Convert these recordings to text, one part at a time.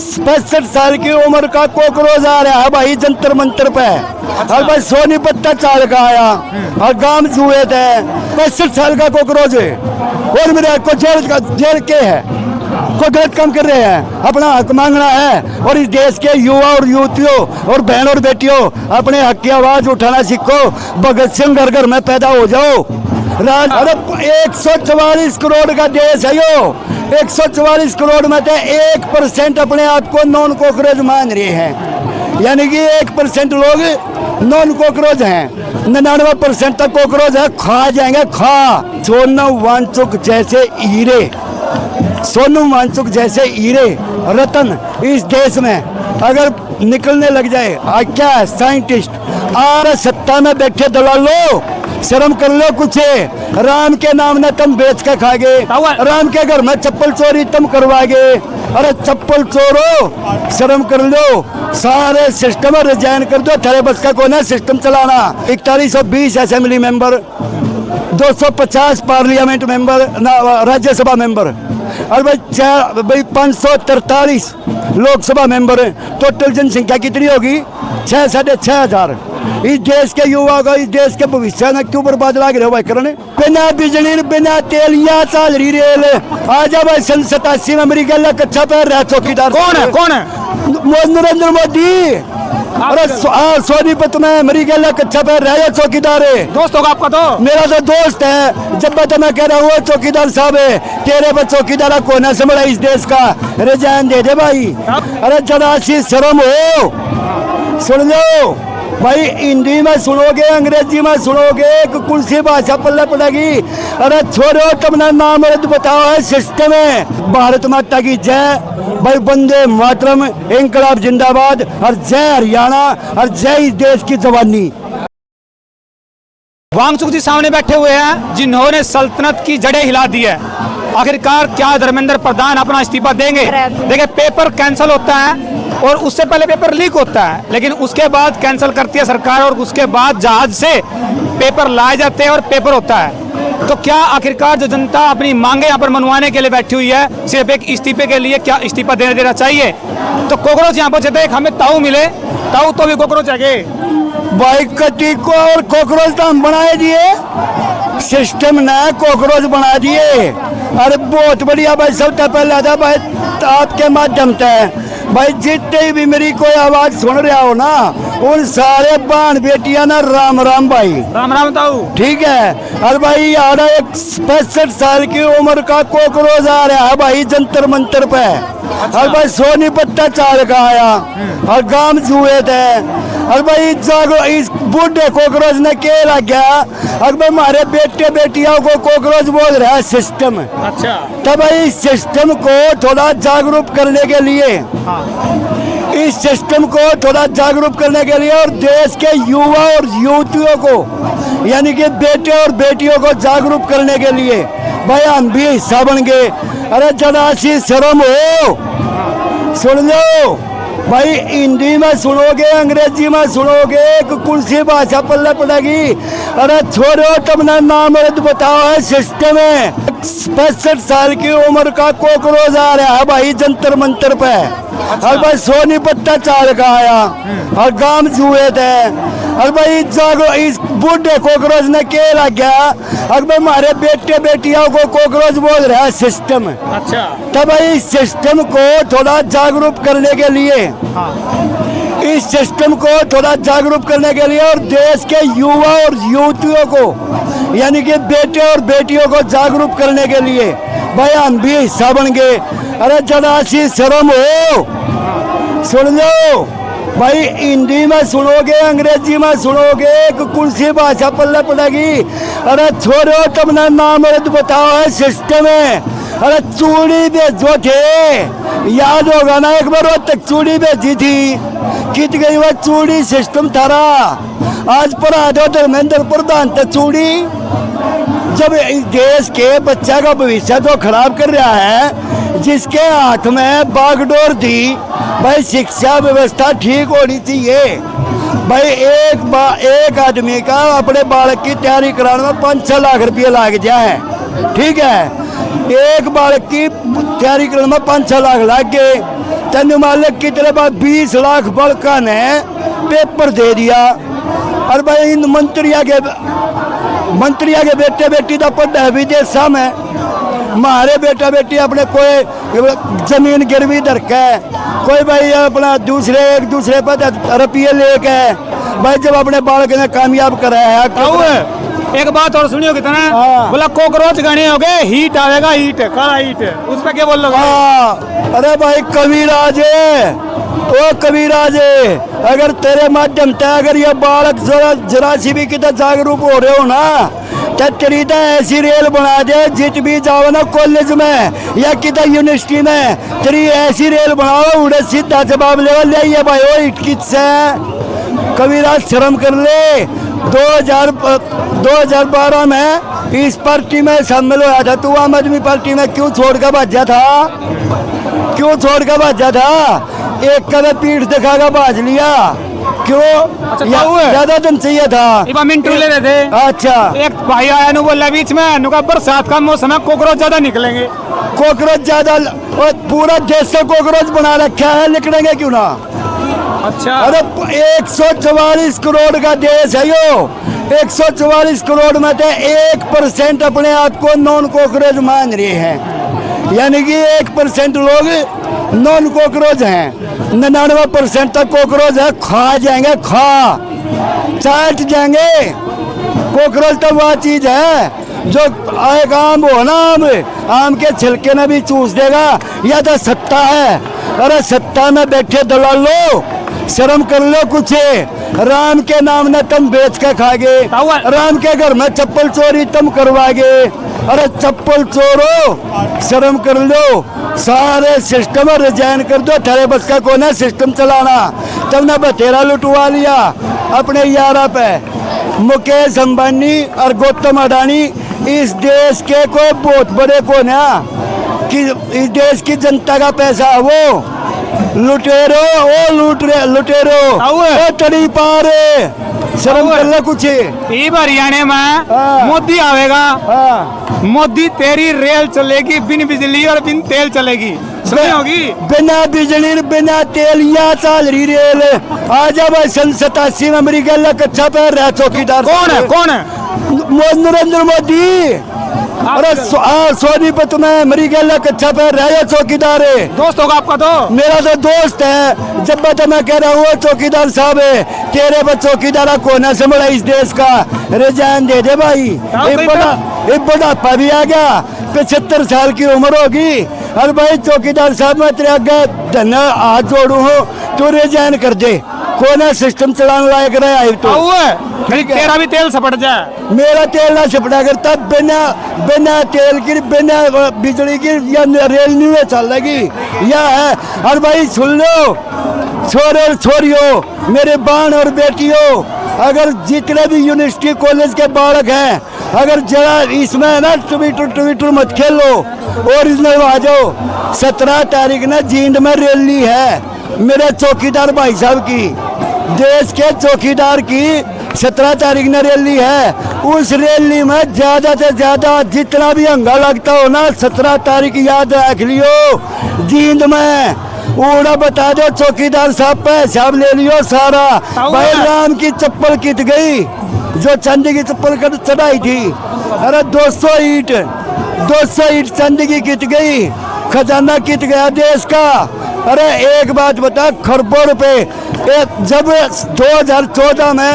65 साल की उम्र का कॉकरोच आ रहा है भाई जंतर मंतर पे। और भाई सोनीपत चाल का आया और गांव जुए थे। 65 साल का कॉकरोच है और मेरे को जेल के है, कोई गलत काम कर रहे हैं, अपना हक मांगना है। और इस देश के युवा और युवतियों और बहन और बेटियों अपने हक की आवाज उठाना सीखो। भगत सिंह घर घर में पैदा हो जाओ। अरे 144 करोड़ का देश है यो। 144 करोड़ में से 1% अपने आप को नॉन कॉकरोच मान रहे हैं, यानी कि 1% लोग नॉन कॉकरोच हैं। 99% तक कॉकरोच है, खा जाएंगे खा। सोनम वांगचुक जैसे हीरे, सोनम वांगचुक जैसे हीरे रतन इस देश में अगर निकलने लग जाए, क्या है साइंटिस्ट और सत्ता में बैठे दलालो, शर्म कर लो कुछ। राम के नाम ने तुम बेच के खा गए, राम के घर में चप्पल चोरी तुम करवा गए। अरे चप्पल चोरो, शर्म कर लो। सारे सिस्टम रिजाइन कर दो, तेरे बस का कौन है सिस्टम चलाना। 4120 assembly member, 250 parliament member, Rajya Sabha member, और भाई 543 लोकसभा मेंबर है। टोटल जनसंख्या कितनी होगी? 6 साढ़े 6 हजार। इस देश के युवा को, इस देश के भविष्य में क्यों बर्बाद लाग रहे हो भाई करने? बिना बिजली बिना तेल यहाँ चल रही रेल। आजा भाई सन 87 में मेरी गल कच्चा पैर रहा चौकीदार। कौन है? कौन है? नरेंद्र मोदी। अरे सोनीपत में मेरी गल कच्चा पैर रहा चौकीदार है। दोस्त होगा आपका? तो मेरा तो दोस्त है। जब मैं कह रहा हूँ चौकीदार साहब है, तेरे पर चौकीदार कोना संभला इस देश का, रिजाइन दे दे भाई। अरे जरा सी शर्म हो, सुन लो भाई। हिंदी में सुनोगे, अंग्रेजी में सुनोगे, कौन सी भाषा पल्ले पड़ेगी? अरे छोड़ो, तुमने नाम बताओ है सिस्टम है। भारत माता की जय भाई, वंदे मातरम, इंकलाब जिंदाबाद, और जय हरियाणा, और जय इस देश की जवानी। वांगचुक जी सामने बैठे हुए हैं जिन्होंने सल्तनत की जड़ें हिला दी है। आखिरकार क्या धर्मेंद्र प्रधान अपना इस्तीफा देंगे? देखिए, पेपर कैंसिल होता है और उससे पहले पेपर लीक होता है, लेकिन उसके बाद कैंसिल करती है सरकार और उसके बाद जहाज से पेपर लाए जाते हैं और पेपर होता है। तो क्या आखिरकार जो जनता अपनी मांगे यहाँ पर मनवाने के लिए बैठी हुई है, सिर्फ एक इस्तीफे के लिए, क्या इस्तीफा देना चाहिए? तो कॉकरोच यहाँ पर चाहते हमें ताऊ मिले, ताऊ तो भी कॉकरोच है भाई। कटी को और कॉकरोच तो हम बनाए दिए, सिस्टम ने कॉकरोच बना दिए। अरे बहुत बढ़िया भाई, सबसे पहले आता भाई आपके माध्यम से भाई, जितने भी मेरी कोई आवाज सुन रहा हो ना, उन सारे बहन बेटियां ना राम राम भाई। राम राम ताऊ। ठीक है। और भाई यार 65 साल की उम्र का कॉकरोच आ रहा है भाई जंतर मंतर पे। और भाई सोनीपत चाल का आया और गांव जुए थे। और भाई जागो, इस बूढ़े कॉकरोच ने क्या लग गया? और भाई हमारे बेटे बेटियों को कॉकरोच बोल रहा है सिस्टम। अच्छा। तो भाई इस सिस्टम को थोड़ा जागरूक करने के लिए, इस सिस्टम को थोड़ा जागरूक करने के लिए और देश के युवा और युवतियों को, यानी कि बेटे और बेटियों को जागरूक करने के लिए भाई हम भी हिस्सा बन गए। अरे जरा सी शर्म हो, सुन लो भाई। हिंदी में सुनोगे, अंग्रेजी में सुनोगे, कौन सी भाषा पल्ले पड़ेगी? अरे छोड़ो, तुमने नाम बताओ है सिस्टम है। 65 साल की उम्र का कॉकरोच आ रहा है भाई जंतर मंतर पे। और भाई सोनीपत चाल का आया और गांव जुए थे। और भाई जागो, इस बूढ़े कॉकरोच ने क्या लग गया? और भाई हमारे बेटे बेटियों को कॉकरोच बोल रहा है सिस्टम। अच्छा। तो भाई इस सिस्टम को थोड़ा जागरूक करने के लिए, इस सिस्टम को थोड़ा जागरूक करने के लिए और देश के युवा और युवतियों को, यानी कि बेटे और बेटियों को जागरूक करने के लिए भाई हम भी हिस्सा बन गए। अरे जरा सी शर्म हो, सुन लो भाई। हिंदी में सुनोगे, अंग्रेजी में सुनोगे, कौन सी भाषा पल्ले पड़ेगी? अरे छोड़ो, तुमने नाम बताओ है सिस्टम है। अरे चूड़ी बेचो थे, याद होगा ना एक बार वो तक चूड़ी बेची थी, कित गई वो चूड़ी सिस्टम थारा। आज पर आ जाओ धर्मेंद्र प्रधान तो चूड़ी। जब इस देश के बच्चा का भविष्य तो खराब कर रहा है, जिसके हाथ में बागडोर थी भाई, शिक्षा व्यवस्था ठीक होनी चाहिए भाई। एक आदमी का अपने बालक की तैयारी कराने में 5-6 लाख रुपये लग जाए, ठीक है। एक बालक की तैयारी करने में 5-6 लाख लग गए। तेन मालिक कितने बाद 20 लाख बालका ने पेपर दे दिया। और भाई इन मंत्रिया के बेटे बेटी तो पढ़ा है विदेशा में, हमारे बेटा बेटी अपने कोई जमीन गिरवी धरका है, कोई भाई अपना एक दूसरे पर रुपये लेके भाई जब अपने बालक ने कामयाब कराया है। एक बात और सुनियो कितना बोला कॉकरोच गणे हो गए, हीट आएगा, हीट काला हीट, उस पर क्या बोल रहे हो? अरे भाई कबीराज ओ कबीराज, अगर तेरे माध्यम से अगर ये बालक जरा सी भी कितना जागरूक हो रहे हो ना, तो तेरी तो ऐसी रेल बना दे जित भी जाओ ना कॉलेज में या कितना यूनिवर्सिटी में, तेरी ऐसी रेल बनाओ उड़े सीधा जवाब ले भाई ओ इटकित से। कबीराज शर्म कर ले। 2012 में इस पार्टी में शामिल हुआ था, तू आम आदमी पार्टी में क्यों छोड़ कर भाजा था? क्यों छोड़ कर भाजा था? एक कदम पीठ दिखाकर भाज लिया क्यों? अच्छा, ज्यादा दिन चाहिए था। मिनटू ले रहे थे। अच्छा, एक भाई आया नु बोला बीच में नुका बरसात का मौसम है, कॉकरोच ज्यादा निकलेंगे। कॉकरोच ज्यादा और पूरा देश से कॉकरोच बना रखा है, निकलेंगे क्यों ना? अच्छा, अरे 144 करोड़ का देश है यो। 144 करोड़ में से 1% अपने आप को नॉन कॉकरोच मान रहे हैं, यानी कि 1% लोग नॉन कॉकरोच हैं। 99% तक कॉकरोच है, खा जाएंगे, चाट जाएंगे। कॉकरोच तो वह चीज है जो एक आम हो ना, आम के छिलके में भी चूस देगा। यह तो सत्ता है। अरे सत्ता में बैठे दलालो, शर्म कर लो कुछ। राम के नाम ने तुम बेच के खागे, राम के घर में चप्पल चोरी तुम करवागे। अरे चप्पल चोरो, शर्म कर लो। सारे सिस्टम रिजाइन कर दो, तेरे बस का कौन है सिस्टम चलाना? तुमने बतेरा लुटवा लिया अपने यारा पे। मुकेश अंबानी और गौतम अडानी इस देश के कोई बहुत बड़े कौन है कि इस देश की जनता का पैसा है वो लुटेरो, ओ लुटेरो ओ तड़ी पार, शर्म कर ले कुछ। हरियाणा में मोदी आवेगा, मोदी तेरी रेल चलेगी बिन बिजली और बिन तेल चलेगी, सुनी होगी? बिना बिजली बिना तेल या चल रही रेल। आजा भाई सन 87 में मेरी गल कच्चा पैर रहा चौकीदार। कौन है? नरेंद्र मोदी। अरे सोनीपत में मेरी गल कच्चा पैर रहा है चौकीदार है। दोस्त होगा आपका? तो मेरा तो दोस्त है। जब तो मैं कह रहा हूँ चौकीदार साहब है, तेरे पर चौकीदार कोना संभला इस देश का, रिजाइन दे दे भाई। एक बुढ़ापा भी आ गया, 75 साल की उम्र होगी। और भाई चौकीदार साहब मैं तेरे आगे धन हाथ जोड़ू हूँ, तू रिजाइन कर दे। कोना सिस्टम चलाने लायक रहा है तो तेरा भी तेल सपट जाए। मेरा तेल ना सपटा करता, बिना तेल की बिना बिजली की या रेल नहीं चलेगी या है। और भाई सुन लो छोरे और छोरियों, मेरे बाण और बेटियों, अगर जितने भी यूनिवर्सिटी कॉलेज के बालक हैं, अगर जरा इसमें ना ट्विटर मत खेलो, ओरिजिनल आ जाओ। 17 तारीख ना जींद में रैली है मेरे चौकीदार भाई साहब की, देश के चौकीदार की 17 तारीख ने रैली है। उस रैली में ज्यादा से ज्यादा जितना भी हंगा लगता हो ना, 17 तारीख याद रख लियो। जींद में उड़ा बता दो चौकीदार साहब पे हिसाब ले लियो सारा। भाई राम की चप्पल कित गई जो चांदी की चप्पल कर चढ़ाई थी। अरे 200 ईंट चांदी की कित गई, खजाना कित गया देश का। अरे एक बात बता, खरबों रुपए जब 2014 में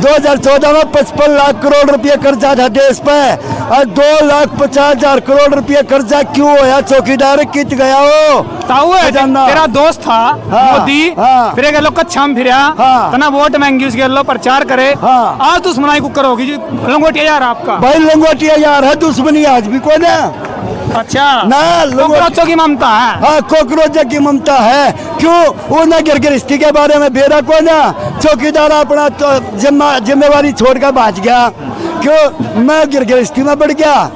55 लाख करोड़ रुपये कर्जा था देश पे, और 2,50,000 करोड़ रुपये कर्जा क्यों होया? चौकीदार कित गया हो? तेरा दोस्त था मोदी, फिर एक लोग कच्छा में फिरा, तना वोट मांगी उसके लो प्रचार करे। आज दुश्मनाई कुकर होगी जी, लंगोटिया यार आपका। भाई लंगोटिया यार है, दुश्मनी आज भी कौन है? अच्छा ना, कॉकरोचों की ममता है। हाँ, कॉकरोचों की ममता है। क्यों? वो ना गिरगिस्ती के बारे में बेरा को ना चौकीदार अपना तो जिम्मेवारी छोड़कर भाग गया। क्यों? मैं गिरगिस्ती में बढ़ गया।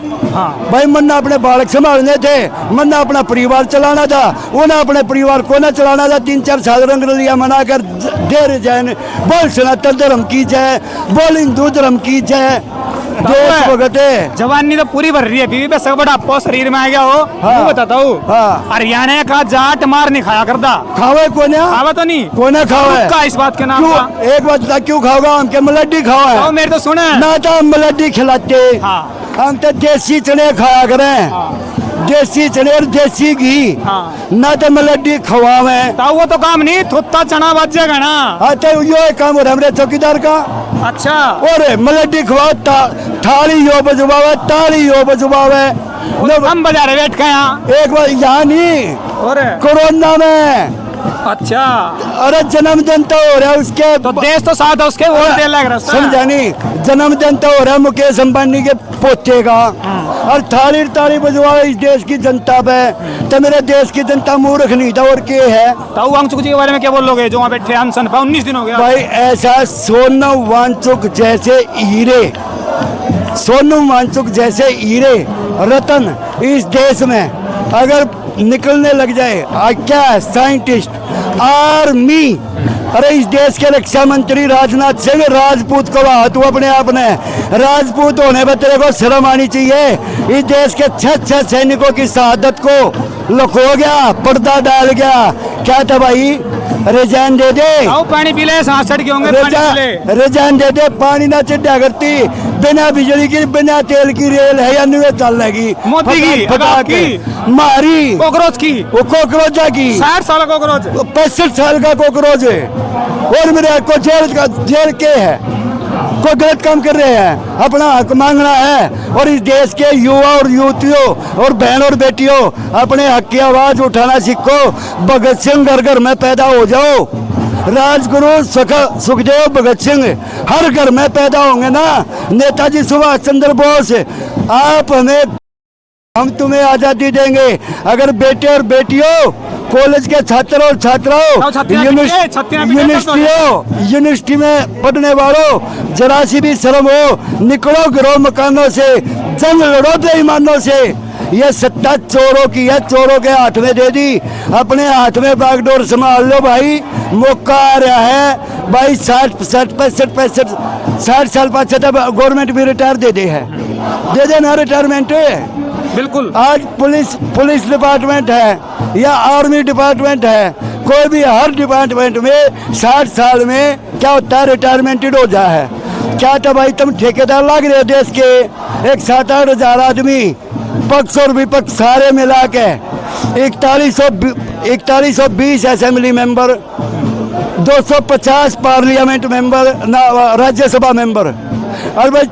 भाई मन्ना अपने बालक संभालने थे, मन्ना अपना परिवार चलाना था, उन्हें अपने परिवार को ना चलाना था। 3-4 साल रंग लिया मना कर दे जैन, बोल सनातन धर्म की जय, बोल हिंदू धर्म की जय। देश भगत है। जवानी तो पूरी भर रही है, बीवी पे सब बड़ा आपको शरीर में आ गया हो। हाँ। मैं बताता हूँ, हाँ। हरियाणा का जाट मार नहीं खाया करता, खावे कोने खावा तो नहीं कोने खावे का इस बात के नाम क्यों का। एक बात बता, क्यों खाओगा? हम के मलड्डी खावा तो है मेरे तो सुने ना, तो हम मलड्डी खिलाते। हाँ। हम तो देसी चने खाया करें, देसी चने और देसी घी, हाँ। ना तो मलड्डी खवावे। तो वो तो काम नहीं, थोत्ता चना बच जाएगा ना। हाँ तो यो काम हो रहा है हमारे चौकीदार का। अच्छा, और मलड्डी खवाओ, थाली यो बजवावे, ताली यो बजवावे। हम बजा रहे बैठ के यहाँ। एक बार यहाँ नहीं, और कोरोना में, अच्छा, अरे जन्मदिन तो हो रहा है उसके, तो देश तो साथ है उसके, वोट दे लग रहा समझा नहीं, जन्मदिन तो हो रहा है मुकेश अंबानी के पोते का, और थाली ताली बजवावे इस देश की जनता पे। तो मेरे देश की जनता मूर्ख नहीं था और क्या है? ताऊ वांगचुक जी के बारे में क्या बोलोगे, जो वहाँ बैठे अनशन पे 19 दिन हो गया। भाई ऐसा सोनम वांगचुक जैसे हीरे, सोनम वांगचुक जैसे हीरे रतन इस देश में अगर निकलने लग जाए, क्या साइंटिस्ट, आर्मी, अरे इस देश के रक्षा मंत्री राजनाथ सिंह राजपूत को बात तू अपने आप ने, राजपूत होने पर तेरे को शर्म आनी चाहिए। इस देश के 6 सैनिकों की शहादत को लुको गया, पर्दा डाल गया। क्या था भाई? रिजाइन दे दे, आओ पानी पी ले, सांस चढ़ के होंगे, पानी पी ले। रिजाइन दे दे, पानी ना चिट्टा करती, बिना बिजली की बिना तेल की रेल है या नहीं चल लगी मोदी की, फटा के मारी, कॉकरोच की, वो कॉकरोचा की, 60 साल का कॉकरोच, 65 साल का कॉकरोच है, और मेरे को जेल के है, कोई गलत काम कर रहे हैं, अपना हक मांगना है। और इस देश के युवा और युवतियों और बहन और बेटियों, अपने हक की आवाज उठाना सीखो। भगत सिंह घर घर में पैदा हो जाओ, राजगुरु सुखदेव भगत सिंह हर घर में पैदा होंगे ना, नेताजी सुभाष चंद्र बोस, आप हमें, हम तुम्हें आजादी देंगे। अगर बेटे और बेटियों, कॉलेज के छात्र और छात्राओं, यूनिवर्सिटी में पढ़ने वालों, जरा सी भी शर्म हो, निकलो घरों मकानों से, जंग लड़ो बेईमानों से। ये सत्ता चोरों की है, चोरों के हाथ में दे दी, अपने हाथ में बागडोर संभाल लो भाई, मौका आ रहा है भाई। 60 साल पाँच गवर्नमेंट भी रिटायर दे दे ना रिटायरमेंट। बिल्कुल, आज पुलिस डिपार्टमेंट है या आर्मी डिपार्टमेंट है, कोई भी हर डिपार्टमेंट में 60 साल में क्या होता है, रिटायरमेंटेड हो जा है। क्या था भाई, तुम ठेकेदार लग रहे हो देश के, एक 7-8 हजार आदमी, पक्ष और विपक्ष सारे मिला के 4120 assembly member, 250 parliament member, Rajya Sabha member, और भाई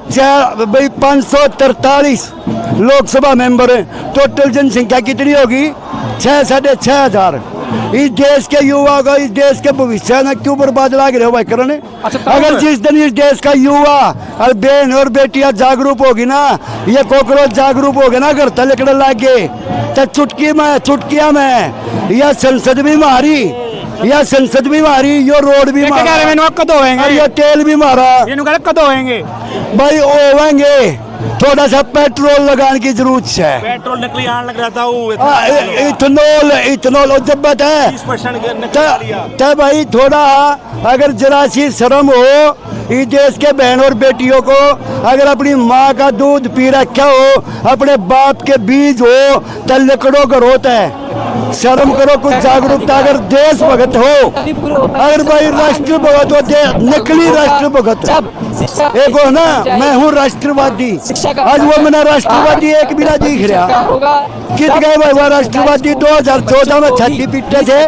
543 लोकसभा मेंबर है। टोटल जनसंख्या कितनी होगी? 6-6.5 इस देश के युवा को, इस देश के भविष्य में क्यों बर्बाद लाग रहे हो भाई करने? अच्छा, अगर जिस दिन इस देश का युवा और बहन और बेटियां जागरूक होगी ना, ये कॉकरोच जागरूक होगे ना, घर तलकड़े लागे तो चुटकिया में या संसद भी मारी, या संसद भी मारी, यो रोड भी मारा, कद होएंगे, ये तेल भी मारा कद होएंगे भाई, होंगे। थोड़ा सा पेट्रोल लगाने की जरूरत है, पेट्रोल नकली आने लग रहा था वो, इथनॉल जब है 20% तो भाई थोड़ा अगर जरा सी शर्म हो, इस देश के बहन और बेटियों को, अगर अपनी माँ का दूध पी रखा हो, अपने बाप के बीज हो, तो लकड़ों का रोता है। शर्म करो, कुछ जागरूकता। अगर देश भगत हो, अगर भाई राष्ट्र भगत हो, नकली राष्ट्र भगत एक हो ना, मैं हूँ राष्ट्रवादी, आज वो मेरा राष्ट्रवादी एक भी ना दिख रहा। कित गए भाई वो राष्ट्रवादी? 2014 में छाती पीटते थे,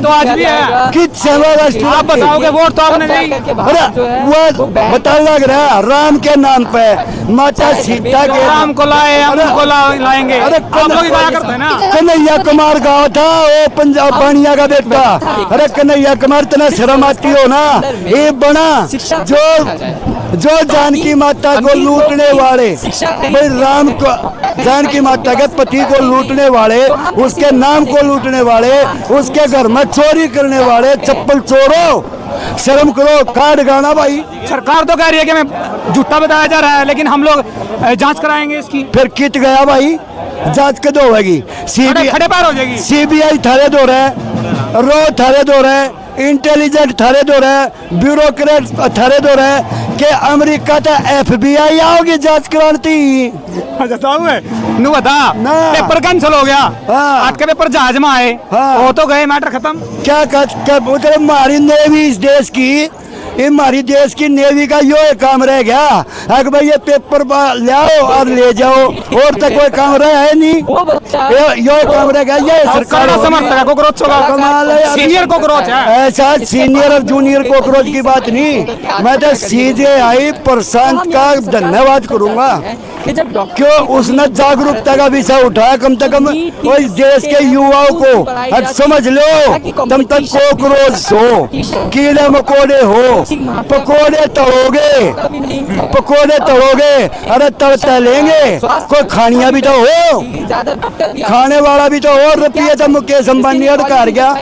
तो आज भी है। कित सेवा राष्ट्रवादी? आप बताओगे, वोट तो आपने नहीं। अरे वो बता लग रहा राम के नाम पे, माता सीता के राम को लाए, हम को लाएंगे। अरे आप लोग क्या करते हैं ना? कन्हैया कुमार गाँव था वो, पंजाब बानिया का बेटा। अरे कन्हैया कुमार, तना शर्म आती हो ना, ये बना जो जानकी माता को लूटने वाले, भाई राम को, जानकी माता के पति को लूटने वाले, उसके नाम को लूटने वाले, उसके घर में चोरी करने वाले, चप्पल चोरों, शर्म करो। कार्ड गाना भाई, सरकार तो कह रही है कि मैं झूठा बताया जा रहा है, लेकिन हम लोग जांच कराएंगे इसकी। फिर कित गया भाई, जांच कदों होगी? खड़े पार हो जाएगी। सीबीआई थारे दो रहे, रो थारे दो रहे, इंटेलिजेंट थारे दो रहे, ब्यूरोक्रेट थारे दो रहे, कि अमेरिका तो FBI आओगी जांच क्रांति। अच्छा ताऊ है नु बता ना। पेपर कैंसिल हो गया। हाँ। आज के पेपर जहाज में आए हाँ। वो तो गए मैटर खत्म। क्या उधर हमारी नेवी इस देश की, हमारी देश की नेवी का यो एक काम रह गया अगर भाई ये पेपर ले आओ और ले जाओ, और तो कोई काम रहा है नहीं। यो काम रह गया ये सरकार सरकार समर्थक है कॉकरोच कमाल है का यार। सीनियर कॉकरोच है। ऐसा सीनियर और जूनियर कॉकरोच की बात नहीं, मैं तो CJI प्रशांत का धन्यवाद करूंगा क्यों उसने जागरूकता का विषय उठाया। कम से कम वो इस देश के युवाओं को अब समझ लो, तुम तक कॉकरोच हो, कीड़े मकोड़े हो, पकोड़े तड़ोगे, अरे तड़ता लेंगे, कोई खानिया भी तो हो, खाने वाला भी तो हो। रुपये तो मुकेश अंबानी अड़कार गया,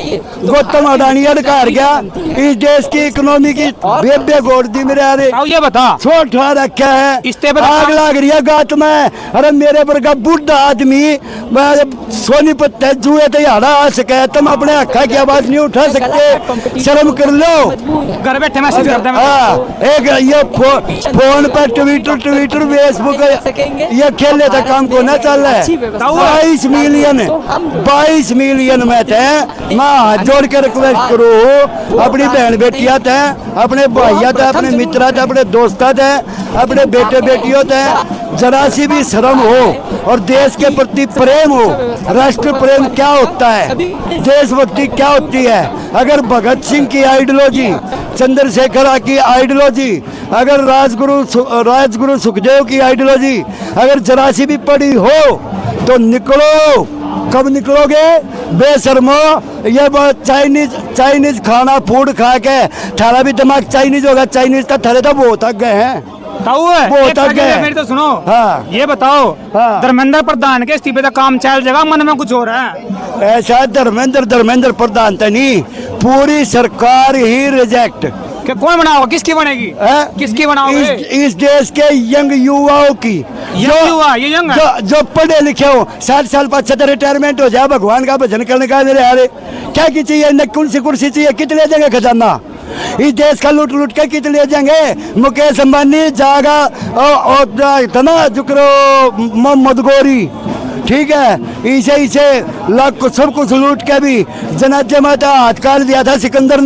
गौतम अडानी अड़कार गया, इस देश की इकोनॉमी की बेबे गोड़ दी मेरे। अरे ताऊ ये बता छोट रखा है, इस्ते पर आग लाग रही है गात में। अरे मेरे वर्गा बुढ़ा आदमी सोनीपत है जुए तो यारा आ सके, तुम अपने हक्का की आवाज नहीं उठा सकते, शर्म कर लो। घर बैठे मैसेज करते हैं। हाँ, एक ये फोन पर ट्विटर फेसबुक ये खेले तो काम को न चल रहा है। 22 मिलियन में थे। मैं हाथ जोड़ के रिक्वेस्ट करूँ अपनी बहन बेटियां थे, अपने भाइया थे, अपने मित्रा थे, अपने दोस्ता थे, अपने बेटे बेटियों थे, जरा सी भी शर्म हो और देश के प्रति प्रेम हो। राष्ट्र प्रेम क्या होता है, देशभक्ति क्या होती है। अगर भगत सिंह की आइडियोलॉजी, चंद्रशेखर की आइडियोलॉजी, अगर राजगुरु सुखदेव की आइडियोलॉजी अगर जरा सी भी पड़ी हो तो निकलो। कब निकलोगे बेशर्मो? ये चाइनीज खाना फूड खा के थारा भी दिमाग चाइनीज होगा। चाइनीज का थारे तो बहुत थक गए हैं। ताऊ है वो एक तक सेकंड है। मेरी तो सुनो। हाँ। ये बताओ हाँ। धर्मेंद्र प्रधान के इस्तीफे का काम चल जाएगा, मन में कुछ हो रहा है? ऐसा धर्मेंद्र प्रधान तो नहीं, पूरी सरकार ही रिजेक्ट। कि कौन बनाओगा, किसकी बनेगी? किसकी बनाओगे? इस देश के यंग युवाओं की, युवा ये यंग है। जो पढ़े लिखे हो, 60 साल 75 रिटायरमेंट हो जाए, भगवान का भजन करने का मेरे यारे क्या की चाहिए, न कुर्सी चाहिए, कितने देंगे खजाना इस देश का लूट के कितने देंगे। मुकेश अंबानी जागा और ना जुकरो मोहम्मद गोरी, ठीक है, इसे लाख सब कुछ लूट के भी जनाजे माता हथकार दिया था सिकंदर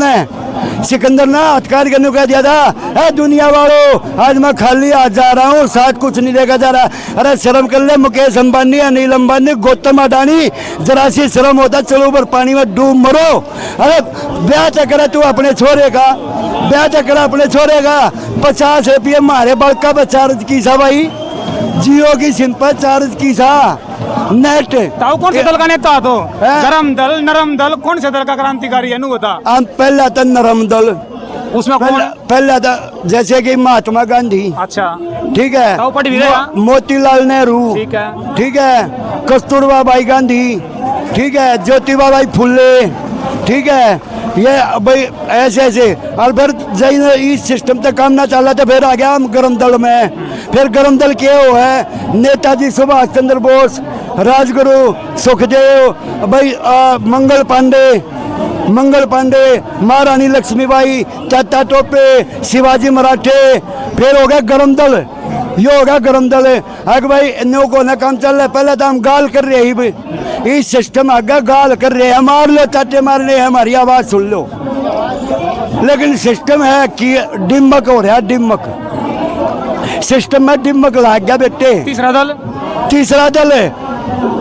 ने हथकार करने को दिया था। दुनिया वालों आज मैं खाली हाथ जा रहा हूँ, साथ कुछ नहीं लेकर जा रहा। अरे शर्म कर ले मुकेश अंबानी, अनिल अंबानी, गौतम अडानी, जरा सी शर्म होता चलो ऊपर पानी में डूब मरो। अरे ब्याह चक्कर तू अपने छोरे का, ब्याह चक्कर अपने छोरे का। 50 रुपये मारे बड़का चार्ज की सा भाई, जियो की सिम पर चार्ज की सा नेट। ताऊ कौन से दल का नेता तो? गरम दल, नरम दल, कौन से दल का क्रांतिकारी है? बता। हम पहला था नरम दल, उसमें कौन? पहला था जैसे कि महात्मा गांधी, अच्छा ठीक है, ताऊ पढ़ भी रहेगा। मोतीलाल नेहरू, ठीक है, कस्तूरबा बाई गांधी, ठीक है, ज्योतिबा बाई फुले, ठीक है, ये भाई ऐसे और फिर इस सिस्टम तक काम ना चला तो फिर आ गया हम गरम दल में। फिर गरम दल क्या हो है, नेताजी सुभाष चंद्र बोस, राजगुरु सुखदेव भाई, मंगल पांडे, महारानी लक्ष्मीबाई, तात्या टोपे, शिवाजी मराठे। फिर हो गया गरम दल, ये होगा गरम दल है। अगर भाई नो को ना काम चल रहा है, पहले तो हम गाल कर रहे ही भाई, इस सिस्टम आगे गाल कर रहे हैं, मार लो चाटे मारने हैं, हमारी आवाज सुन लो। लेकिन सिस्टम है कि डिम्बक हो रहा है, डिम्बक सिस्टम में डिम्बक लाग गया बेटे। तीसरा दल है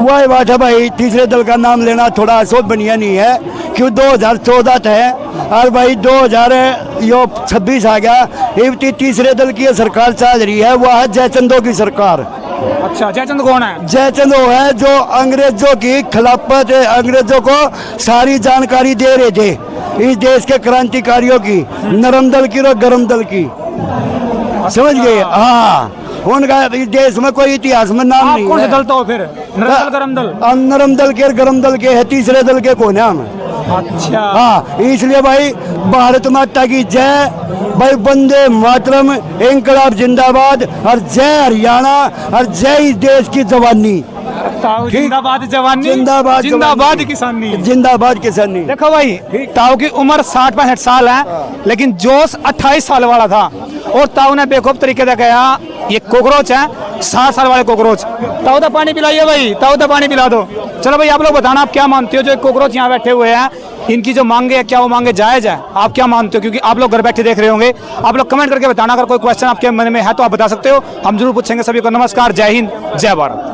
वही बात है भाई। तीसरे दल का नाम लेना थोड़ा अशोक बढ़िया नहीं है, क्यों 2014 है और भाई 2026 आ गया। ये तीसरे दल की सरकार चल रही है, वह है जयचंदो की सरकार। अच्छा, जयचंद कौन है? जयचंद वो है जो अंग्रेजों की खिलाफत, अंग्रेजों को सारी जानकारी दे रहे थे इस देश के क्रांतिकारियों की, नरम दल की और गरम दल की, समझ गए? हाँ, उनका इस देश में कोई इतिहास में नाम नहीं है। कौन से दल तो फिर? गरम दल? नरम दल के गरम दल के है, तीसरे दल के कौन है हम? अच्छा हाँ, इसलिए भाई भारत माता की जय, भाई वंदे मातरम, इंकलाब जिंदाबाद, और जय हरियाणा, और जय इस देश की जवानी। जिंदाबाद जवानी, जिंदाबाद किसानी, जिंदाबाद किसानी। देखो भाई, ताऊ की उम्र 60-65 साल है, लेकिन जोश 28 साल वाला था। और ताऊ ने बेखूब तरीके से कहा ये कोकरोच है, 7 साल वाले कोकरोच। ताऊ तो पानी पिलाइए भाई, ताऊ तो पानी पिला दो। चलो भाई आप लोग बताना आप क्या मानते हो, जो कोकरोच यहाँ बैठे हुए हैं इनकी जो मांगे है, क्या वो मांगे जायज है? आप क्या मानते हो? क्योंकि आप लोग घर बैठे देख रहे होंगे, आप लोग कमेंट करके बताना। अगर कोई क्वेश्चन आपके मन में है तो आप बता सकते हो, हम जरूर पूछेंगे। सभी को नमस्कार, जय हिंद, जय भारत।